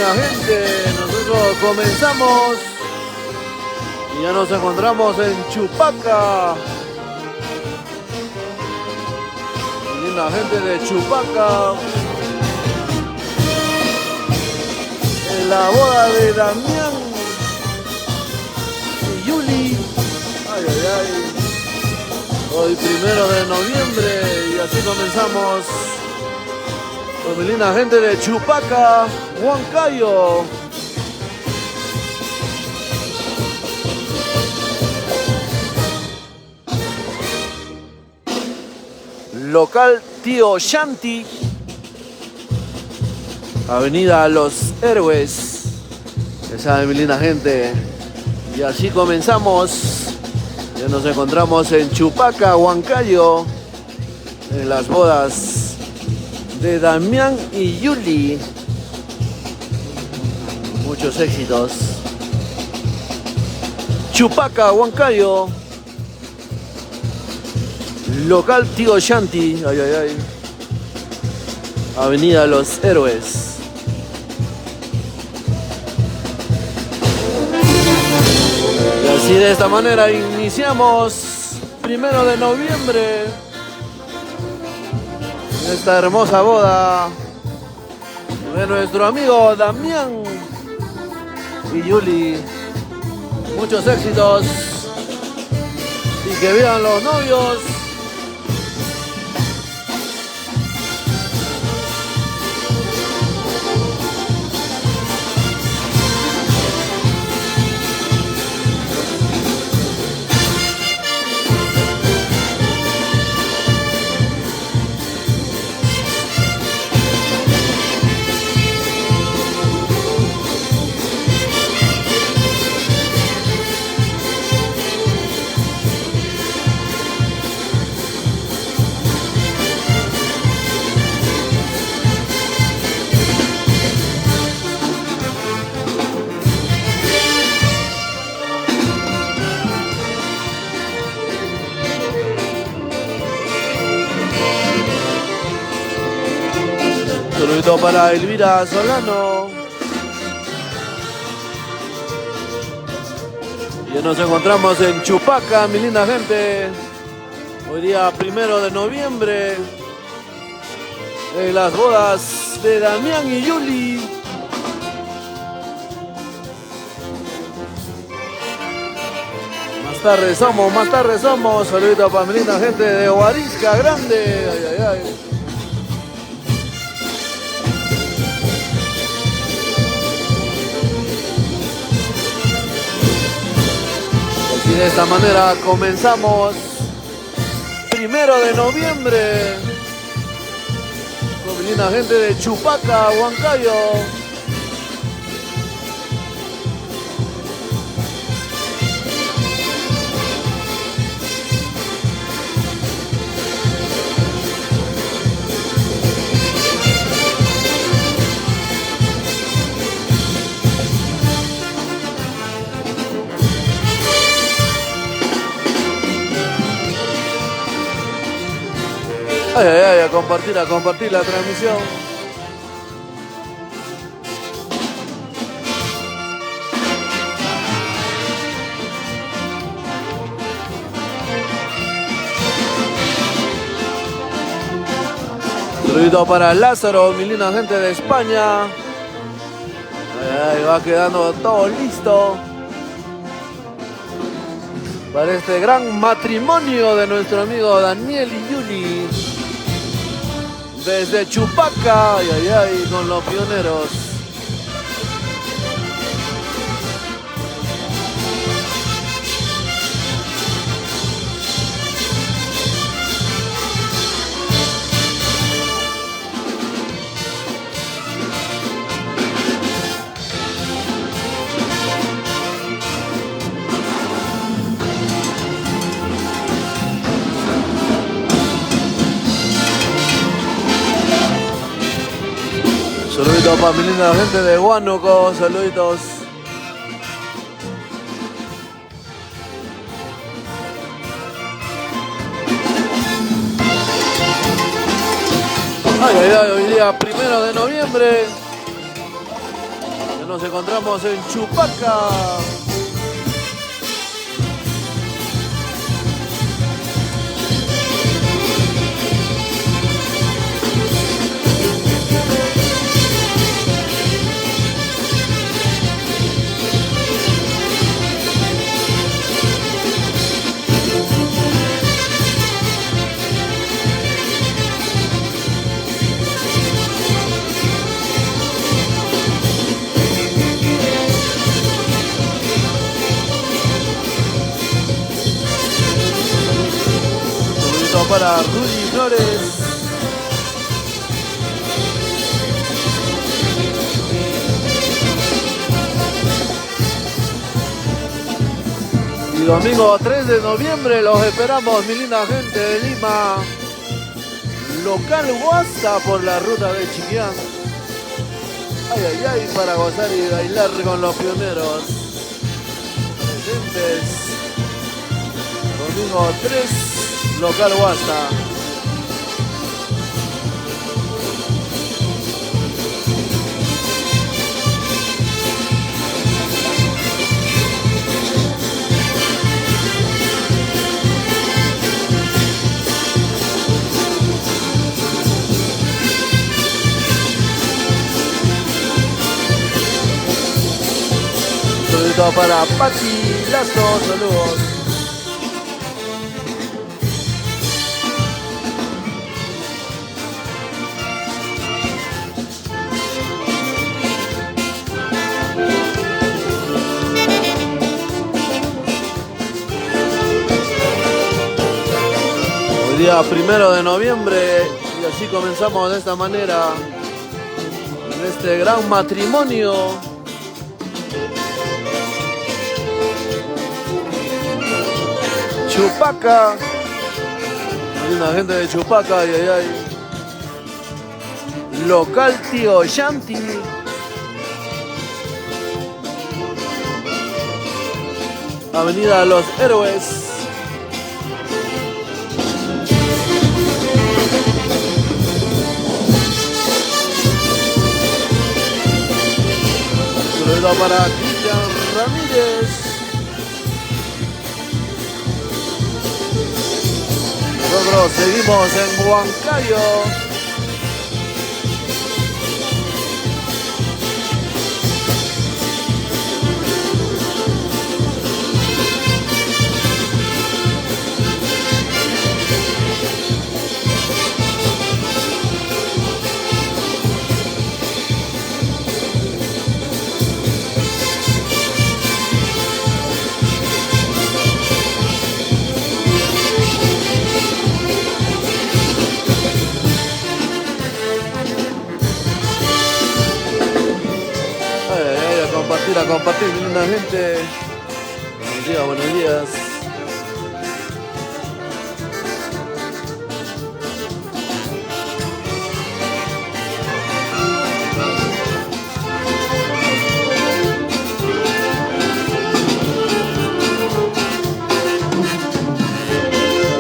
linda gente, nosotros comenzamos y ya nos encontramos en Chupaca. Linda gente de Chupaca, en la boda de Damián y Yuli. Ay, ay, ay. Hoy 1 de noviembre y así comenzamos con mi linda gente de Chupaca, Huancayo. Local Tío Shanti, Avenida Los Héroes. Esa es mi linda gente. Y así comenzamos. Ya nos encontramos en Chupaca, Huancayo, en las bodas de Damián y Yuli. Muchos éxitos. Chupaca, Huancayo. Local Tío Shanti. Ay, ay, ay. Avenida Los Héroes. Y así de esta manera iniciamos 1 de noviembre esta hermosa boda de nuestro amigo Damián y Yuli. Muchos éxitos y que vivan los novios. Saludito para Elvira Solano. Ya nos encontramos en Chupaca, mi linda gente. Hoy día 1 de noviembre. En las bodas de Damián y Yuli. Más tarde somos. Saludito para mi linda gente de Huarisca Grande. Ay, ay, ay. Y de esta manera comenzamos 1 de noviembre con mi linda gente de Chupaca, Huancayo. Ay, ay, ay, a compartir la transmisión. Saludito para Lázaro, mi linda gente de España. Ay, ay, va quedando todo listo para este gran matrimonio de nuestro amigo Daniel y Yuli. Desde Chupaca, ay, ay, ay, con los pioneros. Saluditos para mi linda gente de Huánuco, saluditos. Ay, ay, ay, hoy día 1 de noviembre. Ya nos encontramos en Chupaca. Para Rudy Flores. Y domingo 3 de noviembre los esperamos, mi linda gente de Lima. Local Huasta por la ruta de Chiquián. Ay, ay, ay, para gozar y bailar con los pioneros. Presentes. Domingo 3. Local Huasta. Saludito para Pati Lazo, saludos. Día 1 de noviembre y así comenzamos de esta manera en este gran matrimonio. Chupaca, linda gente de Chupaca, ay, ay, ay. Local Tío Shanti. Avenida Los Héroes. Para Cristian Ramírez. Nosotros seguimos en Huancayo. A compartir, mi linda gente. Buenos días, buenos días.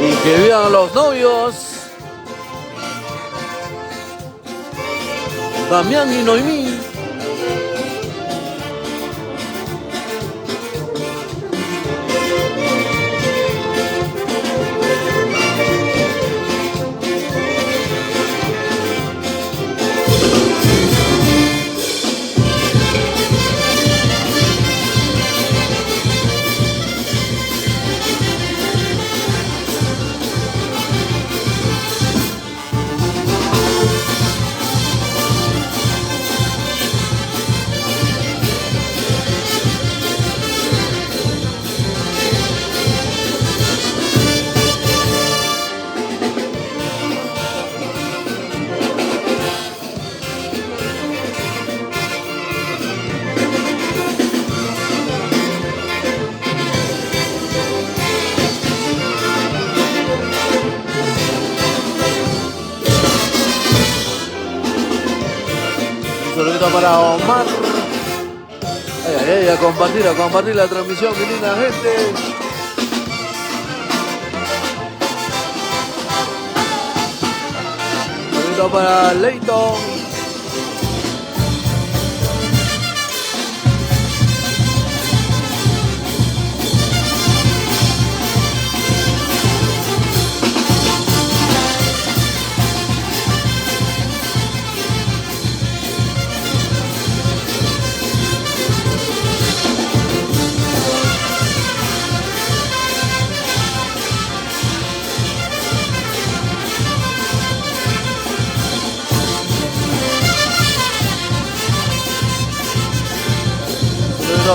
Y que vivan los novios. Damián y Noemí. Para Omar. Ay, ay, ay, a compartir la transmisión, mi linda gente. Saludito para Leighton.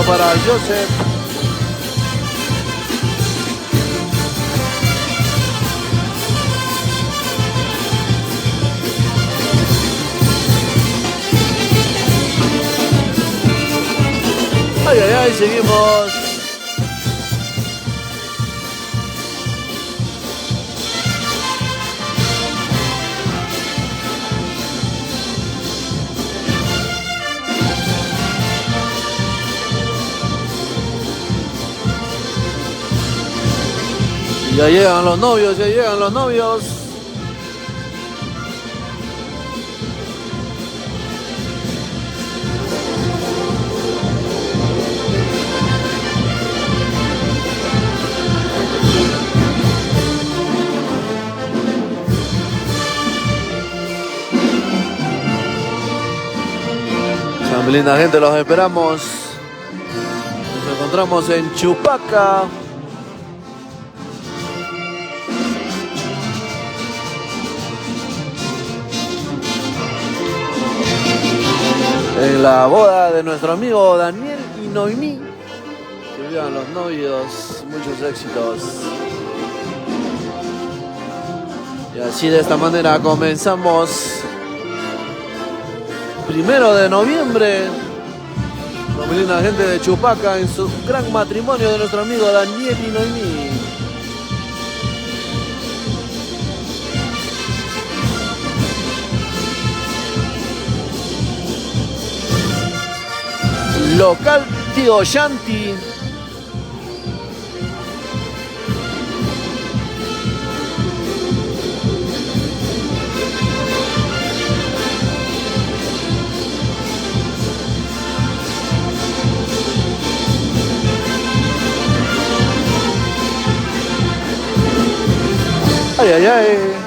para Joseph. Ay, ay, ay, seguimos. Ya llegan los novios, ya llegan los novios. Muy linda gente, los esperamos. Nos encontramos en Chupaca. En la boda de nuestro amigo Daniel y Noemí. Que vivan los novios, muchos éxitos. Y así de esta manera comenzamos 1 de noviembre. Muy linda gente de Chupaca en su gran matrimonio de nuestro amigo Daniel y Noemí. Local Tío Shanti. Ay, ay, ay.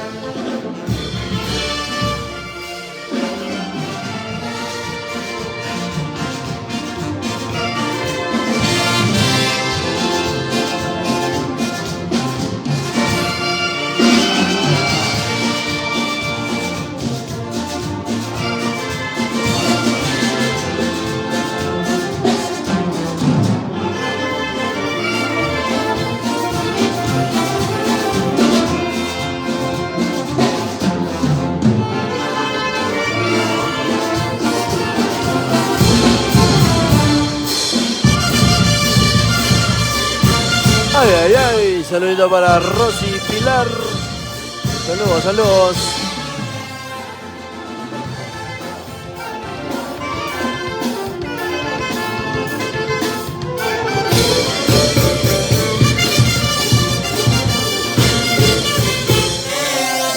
Ay, ay, ay, saludito para Rosy Pilar. Saludos, saludos.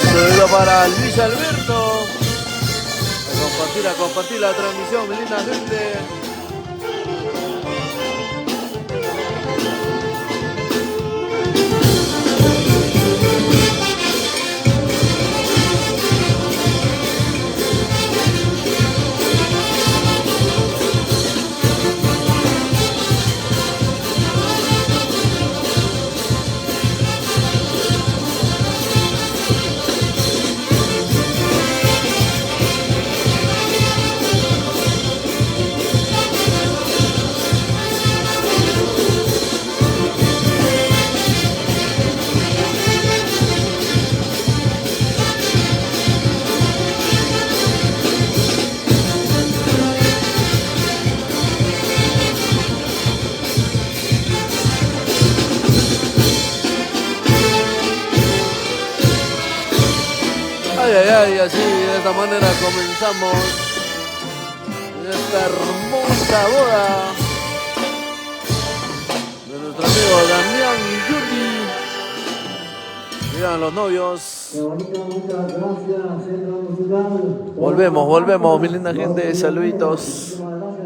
Saludito para Luis Alberto. A compartir la transmisión, mi linda gente. Ay, ay, ay, así de esta manera comenzamos esta hermosa boda de nuestro amigo Damián y Yuri. Miran los novios. Qué bonito, muchas gracias, Centro Musical. Volvemos, mi linda gente, saluditos. Muchísimas gracias.